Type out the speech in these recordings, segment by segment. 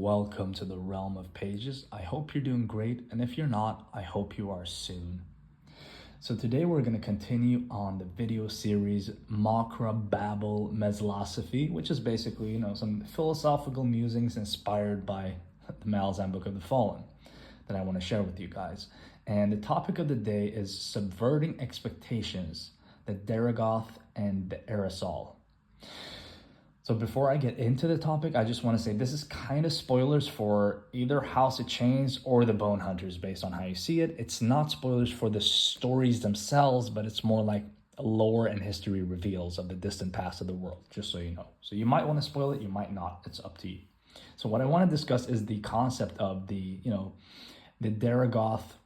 welcome to the realm of pages. I hope you're doing great, and if you're not, I hope you are soon. So today we're going to continue on the video series Mockra, Babble, Mezlasophy, which is basically, some philosophical musings inspired by the Malazan Book of the Fallen that I want to share with you guys. And the topic of the day is subverting expectations, the Deragoth and the Eres'al. So before I get into the topic, I just want to say this is kind of spoilers for either House of Chains or the Bone Hunters based on how you see it. It's not spoilers for the stories themselves, but it's more like lore and history reveals of the distant past of the world, just so you know. So you might want to spoil it, you might not. It's up to you. So what I want to discuss is the concept of the Deragoth,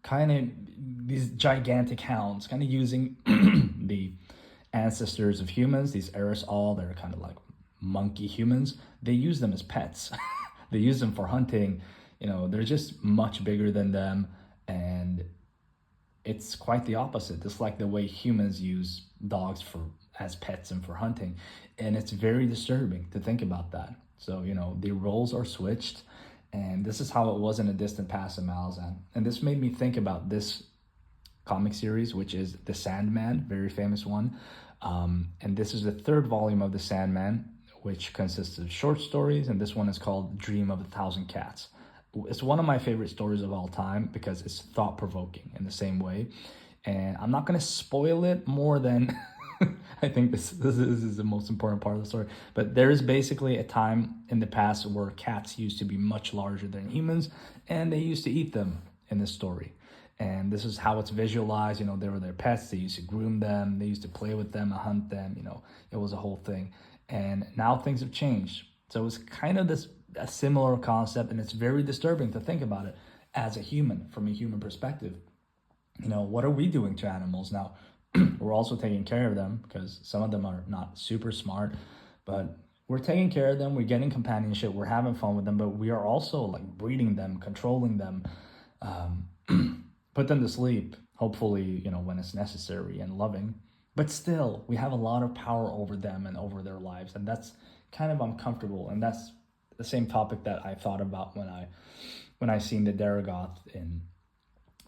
kind of these gigantic hounds, kind of using the ancestors of humans, these Eres'al, they're kind of like monkey humans. They use them as pets. They use them for hunting. They're just much bigger than them, and it's quite the opposite. Just like the way humans use dogs as pets and for hunting, and it's very disturbing to think about that. So the roles are switched, and this is how it was in a distant past in Malazan. And this made me think about this comic series, which is The Sandman, very famous one. And this is the third volume of The Sandman, which consists of short stories, and this one is called Dream of a Thousand Cats. It's one of my favorite stories of all time because it's thought-provoking in the same way. And I'm not going to spoil it more than I think this is the most important part of the story. But there is basically a time in the past where cats used to be much larger than humans, and they used to eat them in this story. And this is how it's visualized. They were their pets. They used to groom them. They used to play with them, hunt them. It was a whole thing. And now things have changed. So it's kind of a similar concept, and it's very disturbing to think about it as a human, from a human perspective. What are we doing to animals now? We're also taking care of them because some of them are not super smart, but we're taking care of them. We're getting companionship. We're having fun with them, but we are also like breeding them, controlling them, put them to sleep, hopefully, when it's necessary and loving. But still, we have a lot of power over them and over their lives, and that's kind of uncomfortable. And that's the same topic that I thought about when I seen the Deragoth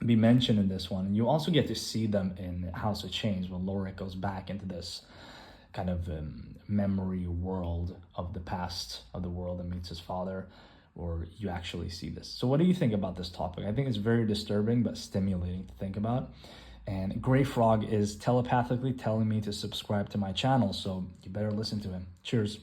be mentioned in this one. And you also get to see them in House of Chains when Lorik goes back into this kind of memory world of the past of the world and meets his father, or you actually see this. So what do you think about this topic? I think it's very disturbing but stimulating to think about. And Grey Frog is telepathically telling me to subscribe to my channel, so you better listen to him. Cheers.